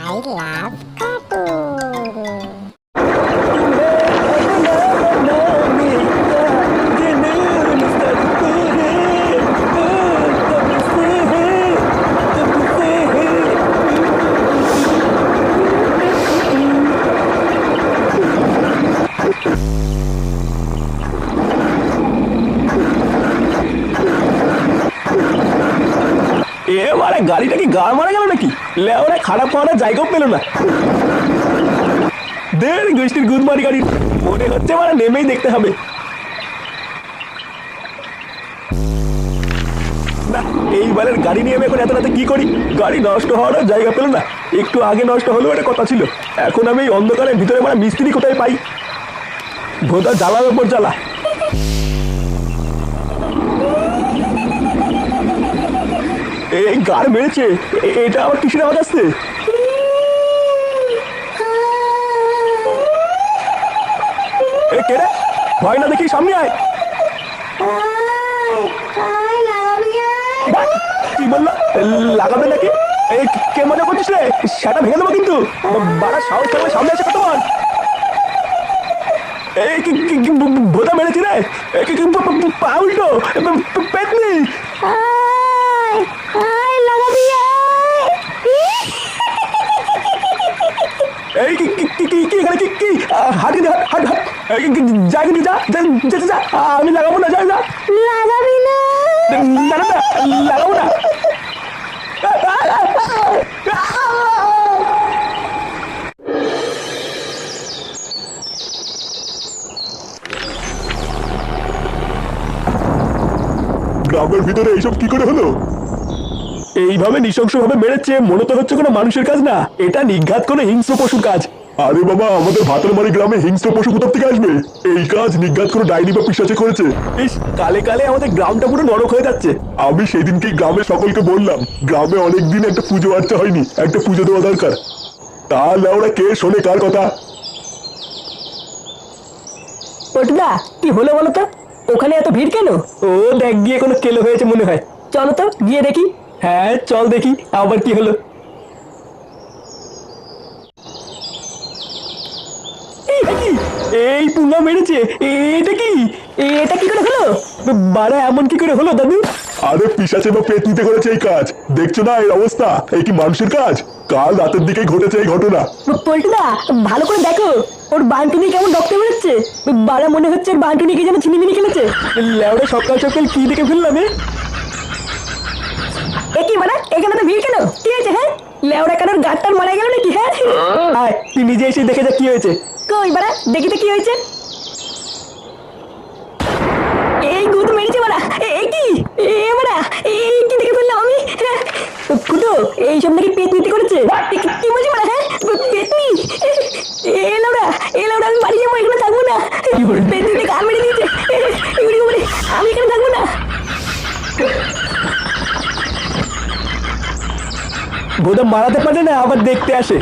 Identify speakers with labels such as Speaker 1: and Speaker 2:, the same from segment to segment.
Speaker 1: love cartoon.
Speaker 2: এবারে গাড়িটা কি গাড় মারা গেল নাকি? লেওরা খারাপ হওয়ার জায়গাও পেল না। দেড় গোষ্ঠীর গুদমারি গাড়ি মনে হচ্ছে মানে নেমেই দেখতে হবে। না এইবারের গাড়ি নিয়ে আমি এখন এত রাতে কি করি? গাড়ি নষ্ট হওয়ার জায়গা পেল না। একটু আগে নষ্ট হলেও একটা কথা ছিল। এখন আমি এই অন্ধকারের ভিতরে মানে মিস্ত্রি কোথায় পাই? ভোদা জ্বালার ওপর জ্বালা। এই গাড় মেরেছে, এটা আবার কিসের আওয়াজ আসছে? কে রে? ভয় না দেখি সামনে আয়। কি বললো? লাগাবে নাকি? কে মজা করছিস রে? সেটা ভেঙে দেবো কিন্তু। বাড়া সাহস থাকলে সামনে এসে তোমার এই ভোদা মেরেছি রে। পা উল্টো পেতনি। এই কি হাট হাট হাট যা কিন্তু যা যা আমি লাগাবো না। যা যা
Speaker 1: লাগাবি না?
Speaker 2: না না লাগাবো না। গ্রামের ভিতরে এইসব কি করে হলো? এইভাবে নৃশংসভাবে মেরেছে মনে তো হচ্ছে কোনো মানুষের কাজ না, এটা নিঘাত কোনো হিংস্র পশুর কাজ। আরে বাবা, আমাদের ভাতরমারি গ্রামে হিংস্র পশু কোথা থেকে আসবে? এই কাজ নিঘাত কোনো ডাইনি বা পিশাচে করেছে। ইস, কালে কালে আমাদের গ্রামটা পুরো নরক হয়ে যাচ্ছে। আমি সেদিনকেই গ্রামের সকলকে বললাম, গ্রামে অনেকদিন একটা পুজো আর্চা হয়নি, একটা পুজো দেওয়া দরকার। তাহলে ওরা কে শোনে কার কথা?
Speaker 3: পটুদা, কি হলো বলো তো? ওখানে এত ভিড় কেন?
Speaker 2: ও দেখ গিয়ে কোনো কেলো হয়েছে মনে হয়।
Speaker 3: চলো তো গিয়ে দেখি।
Speaker 2: হ্যাঁ চল দেখি আবার কি হলো। এই পুঙ্গা মেরেছে, এটা কি?
Speaker 3: এটা কি করে হলো?
Speaker 2: বাড়া এমন কি করে হলো দাদু?
Speaker 4: আরে পিশাচে বা পেতনিতে করেছে এই কাজ, দেখছো না এই অবস্থা? এই কি মানুষের কাজ? কাল রাতের দিকেই ঘটেছে এই ঘটনা।
Speaker 3: পল্টুদা, ভালো করে দেখো, ওর বান্টুনি কেমন রক্ত বেরোচ্ছে। বাড়া মনে হচ্ছে ওর বান্টুনি কি যেন ছিনিমিনি খেলেছে।
Speaker 2: লেওড়া সকাল সকাল কি দেখে ফেললাম?
Speaker 3: কি মানে এখানে তো ভিড় কেন? কি হয়েছে? হ্যাঁ, লেওড়া কারোর গাড়টার মারা গেল নাকি? হ্যাঁ
Speaker 2: আয় তুই নিজে এসে দেখে যা কি হয়েছে।
Speaker 3: কই বাড়া দেখি তো কি হয়েছে। এই গুদ মেরেছে বাড়া। কি বাড়া, এই কি দেখে ফেললাম আমি? ফুটো, এইসব নাকি পেতনিতে করেছে? কি বলছি বাড়া? হ্যাঁ পেতনি? এলাউড়া আমি বাড়ি যাবো, এখানে থাকবো না। পেতনিতে কান মেরে দিয়েছে। আমি এখানে থাকবো না।
Speaker 2: বোধা মারাতে পারে না, আবার দেখতে আসে।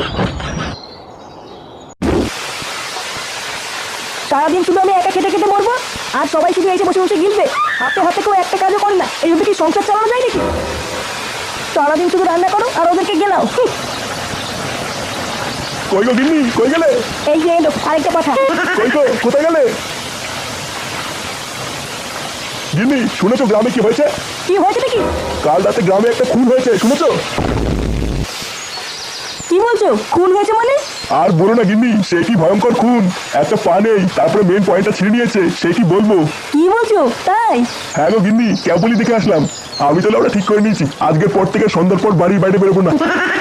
Speaker 3: সারাদিন শুধু আমি একা খেতে খেতে মরবো, আর সবাই শুধু এসে বসে বসে গিলবে। হাতে হাতে কেউ একটা কাজও করে না। এইভাবে কি সংসার চালানো যায় নাকি? সারাদিন শুধু রান্না করো আর ওদেরকে গেলাও।
Speaker 4: কই গো গিন্নি, কই গেলে?
Speaker 3: এই যে এলো আরেকটা পাঠা।
Speaker 4: কই গো, কোথায় গেলে? গিন্নি, শুনেছো গ্রামে কি হয়েছে?
Speaker 3: কি হয়েছে নাকি?
Speaker 4: কাল রাতে গ্রামে একটা খুন হয়েছে, শুনেছো?
Speaker 3: কি বলছো? খুন হয়েছে মানে?
Speaker 4: আর বলো না গিন্নি, সে কি ভয়ঙ্কর খুন। একটা পা নেই, তারপরে মেন পয়েন্টটা ছিঁড়ে নিয়েছে। সে কি বলবো।
Speaker 3: কি বলছো? তাই?
Speaker 4: হ্যাঁ গো গিন্নি, কেবলই দেখে আসলাম। আমি তাহলে আমরা ঠিক করে নিয়েছি, আজকের পর থেকে সন্ধ্যার পর বাড়ির বাইরে বেরোবো না।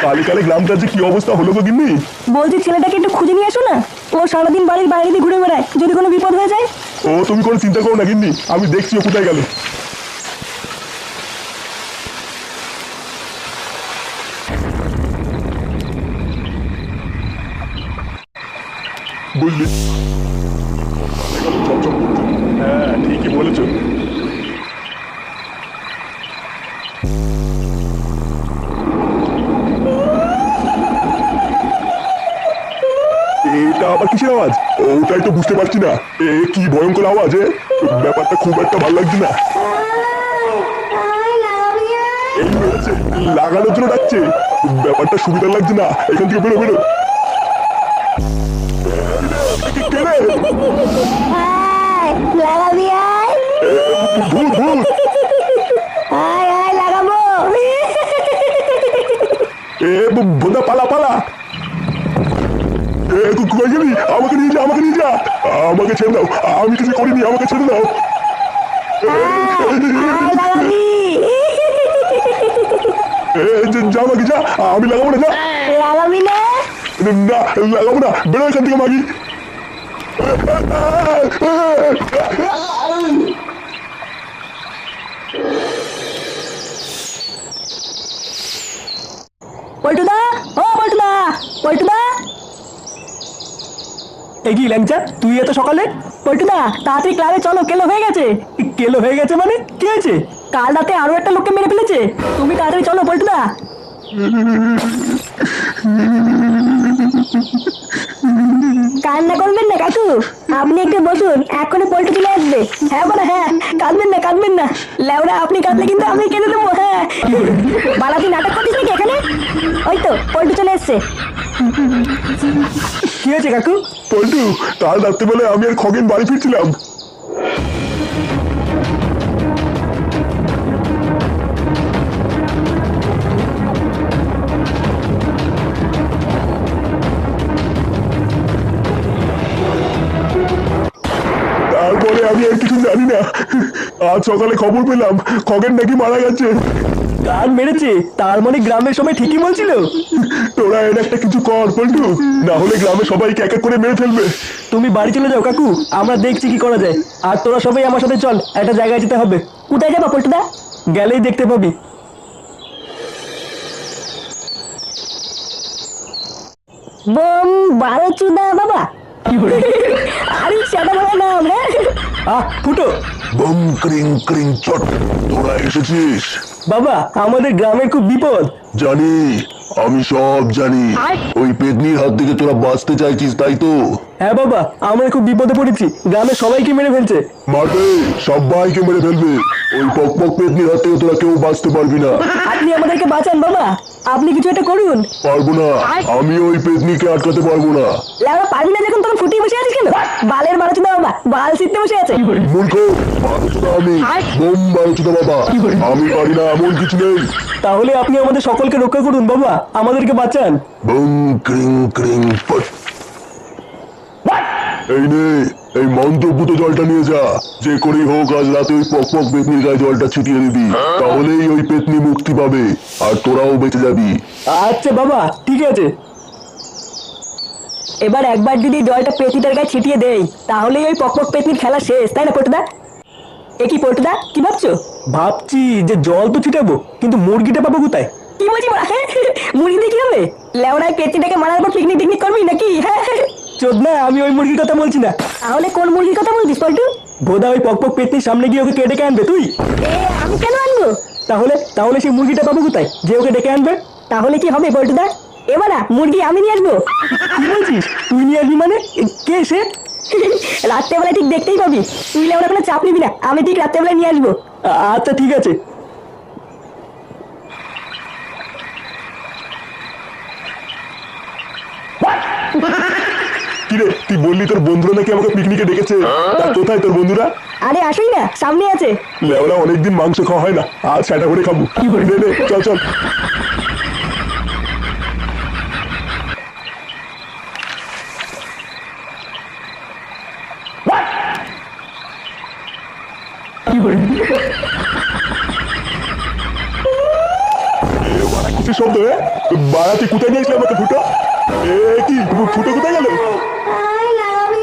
Speaker 4: কালে কালে গ্রামটার যে কি অবস্থা হলো গো গিন্নি।
Speaker 3: বলছি ছেলেটাকে একটু খুঁজে নিয়ে আসো না। ও সারাদিন বাড়ির বাইরে দিয়ে ঘুরে বেড়ায়, যদি কোনো বিপদ হয়ে যায়।
Speaker 4: ও তুমি কোনো চিন্তা করো না গিন্নি, আমি দেখছি ও কোথায় গেল। বুঝলি? হ্যাঁ ঠিকই বলেছো। এটা আবার কিসের আওয়াজ? ওটাই তো বুঝতে পারছি না। কি ভয়ঙ্কর আওয়াজ! ব্যাপারটা খুব একটা ভালো লাগছে না। এই মেরেছে, লাগানোর জন্য ডাকছে। ব্যাপারটা সুবিধা লাগছে না, এখান থেকে বেরো বেরো। কে রে?
Speaker 1: আয় লাগাবি আয়
Speaker 4: ভূত ভূত।
Speaker 1: আয় আয় লাগাবো
Speaker 4: বোধা পালা পালা। কই গেলি? আমাকে নিয়ে যা, আমাকে নিয়ে যা। আমাকে ছেড়ে দাও, আমি কিছু করিনি, আমাকে ছেড়ে দাও।
Speaker 1: আয় লাগাবি
Speaker 4: যা মাগি যা, আমি লাগাবো না, যা।
Speaker 1: লাগাবি না
Speaker 4: না লাগাবো না, বেরো এখান থেকে মাগি।
Speaker 3: পল্টুদা, ও পল্টুদা, পল্টুদা।
Speaker 2: এই কি ল্যাংচা, তুই এত সকালে?
Speaker 3: পল্টুদা তাড়াতাড়ি ক্লাবে চলো, কেলো হয়ে গেছে।
Speaker 2: কেলো হয়ে গেছে মানে? কি হয়েছে?
Speaker 3: কাল রাতে আরো একটা লোককে মেরে ফেলেছে। তুমি তাড়াতাড়ি চলো পল্টুদা।
Speaker 1: কান্না করবেন না কাকু, আপনি একটু বসুন, এখনই পল্টু চলে আসবে।
Speaker 3: হ্যাঁ বড় হ্যাঁ, কাঁদবেন না কাঁদবেন না। লেওরা আপনি কাঁদলে কিন্তু আমি কেঁদে দেবো। হ্যাঁ
Speaker 1: বালা তুই নাটক করছিস নাকি এখানে? ওই তো পল্টু চলে এসছে।
Speaker 2: কি হয়েছে কাকু?
Speaker 4: পল্টু, কাল রাত্রেবেলায় আমি আর খগেন বাড়ি ফিরছিলাম। তারপরে আমি আর কিছু জানি না। আজ সকালে খবর পেলাম খগেন নাকি মারা গেছে।
Speaker 2: গান মেরেছে? তার মানে গ্রামের সবাই ঠিকই বলছিল।
Speaker 4: তোরা এর একটা কিছু কর পল্টু, না হলে গ্রামে সবাইকে এক এক করে মেরে ফেলবে।
Speaker 2: তুমি বাড়ি চলে যাও কাকু, আমরা দেখছি কি করা যায়। আর তোরা সবাই আমার সাথে চল, একটা জায়গায় যেতে হবে।
Speaker 3: কোথায় যাবো পল্টুদা?
Speaker 2: গেলেই দেখতে পাবি।
Speaker 1: বোম বারো চুদা বাবা।
Speaker 3: আরে সেটা বলে নাম। হ্যাঁ
Speaker 2: ফুটো।
Speaker 4: বম ক্রিং ক্রিং চট, তোরা এসেছিস?
Speaker 2: বাবা, আমাদের গ্রামের খুব বিপদ।
Speaker 4: জানি, আমি সব জানি। ওই পেতনির হাত থেকে তোরা বাঁচতে চাইছিস, তাই তো?
Speaker 2: হ্যাঁ বাবা, আমরা খুব বিপদে পড়েছি, গ্রামের সবাইকে মেরে ফেলছে।
Speaker 4: মারবে, সবাইকে মেরে ফেলবে। ওই পক পক পেতনির হাত থেকে তোরা কেউ বাঁচতে পারবি না।
Speaker 3: আপনি আমাদেরকে বাঁচান বাবা, আপনি কিছু একটা করুন।
Speaker 4: পারবো না, আমি ওই পেতনিকে আটকাতে পারবো না।
Speaker 3: লেওরা পারবি না যখন তখন ফুটিয়ে বসে আছিস কেন? বালের বারোচুদা বাবা বাল সিদ্ধে বসে আছে।
Speaker 4: মূর্খ, বারোচুদা আমি, বোম বারোচুদা বাবা। আমি পারি না এমন কিছু নেই।
Speaker 2: তাহলে আপনি আমাদের সকলকে রক্ষা করুন বাবা, আমাদেরকে বাঁচান।
Speaker 4: বুম ক্রিং ক্রিং পট। এই নে, এই মন্ত্রপুত জলটা নিয়ে যা। যে করেই হোক আজ রাতে ওই পক পক পেতনির গায়ে জলটা ছিটিয়ে দিবি, তাহলেই ওই পেতনি মুক্তি পাবে আর তোরাও বেঁচে যাবি।
Speaker 2: আচ্ছা বাবা, ঠিক আছে।
Speaker 3: এবার একবার যদি জলটা পেতনিটার গায়ে ছিটিয়ে দেই, তাহলেই ওই পক পক পেতনির খেলা শেষ, তাই না পল্টুদা? এ কি পল্টুদা, কি ভাবছো?
Speaker 2: ভাবছি যে জল তো ছিটাবো, কিন্তু মুরগিটা পাবো কোথায়?
Speaker 3: কি বলছি বলা? মুরগি দিয়ে কি হবে? লেওড়ায় পেতনিটাকে মারার পর পিকনিক টিকনিক করবি নাকি? হ্যাঁ
Speaker 2: চোদনা, আমি ওই মুরগির কথা বলছি না।
Speaker 3: তাহলে কোন মুরগির কথা বলছিস পল্টু?
Speaker 2: ভোদা ওই পক পক পেতনির সামনে গিয়ে ওকে ডেকে আনবে তুই।
Speaker 3: আমি কেন আনবো?
Speaker 2: তাহলে তাহলে সেই মুরগিটা পাবো কোথায় যে ওকে ডেকে আনবে?
Speaker 3: তাহলে কি হবে পল্টুদা? এবার মুরগি আমি নিয়ে আসবো।
Speaker 2: কি বলছিস? তুই নিয়ে আসবি মানে? কে সে?
Speaker 3: রাত্রেবেলায় ঠিক দেখতেই পাবি। তুই লেওড়া কোনো চাপ নিবি না, আমি ঠিক রাত্রেবেলায় নিয়ে আসবো।
Speaker 2: আচ্ছা ঠিক আছে।
Speaker 4: কিরে, তুই বললি তোর বন্ধুরা নাকি আমাকে পিকনিকে ডেকেছে? তা কোথায় তোর বন্ধুরা?
Speaker 3: আরে আসুই না, সামনে আছে।
Speaker 4: লেওরা অনেকদিন মাংস খাওয়া হয় না, আজ সেটা করে খাবো। নে নে, চল চল। কিছু শব্দ বাড়াতে কোথায় নিয়েছিল আমাকে? ফুটো, কি ফুটো কোথায় গেল?
Speaker 1: আয় লাগাবি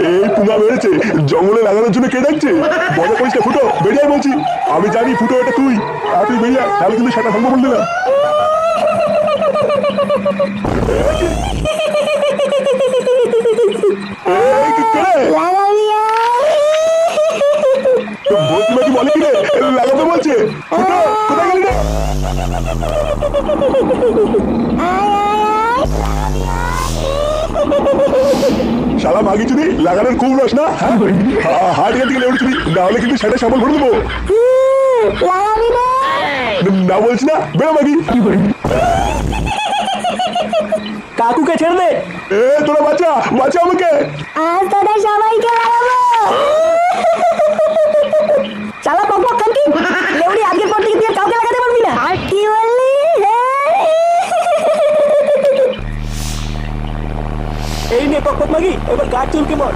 Speaker 4: এই পুঙ্গা মেরেছে, জঙ্গলে লাগানোর জন্য কে ডাকছে? মজা করিস না ফুটো, বেরিয়ে বলছি। আমি জানি ফুটো এটা তুই, আর তুই বেরিয়ে, তাহলে কিন্তু সেটা সম্ভব বললি না।
Speaker 1: লাগাবি
Speaker 4: বলছি নাকি বলে কিরে লাগাতে বলছে? ফুটো কোথায় গেলি রে? শালা মাগি চুরি, লাগানোর খুব রস না? হাট গেট থেকে নেউড় চুরি, না হলে কিন্তু সেটা সাবল ভরে দেবো।
Speaker 1: লাগাবি না
Speaker 4: না বলছি না, বেরো মাগি।
Speaker 2: কাকুকে ছেড়ে দে।
Speaker 4: তোরা বাঁচা, বাঁচা আমাকে।
Speaker 1: আজ তোদের সবাইকে লাগাবো।
Speaker 3: চালা পক পক কান্তি লেউড়ি, আজকের পর থেকে তুই আর কাউকে লাগাতে পারবি না।
Speaker 1: আর কি বললি?
Speaker 2: এই নে পক পক মাগি, এবার গাছ চুলকে মর।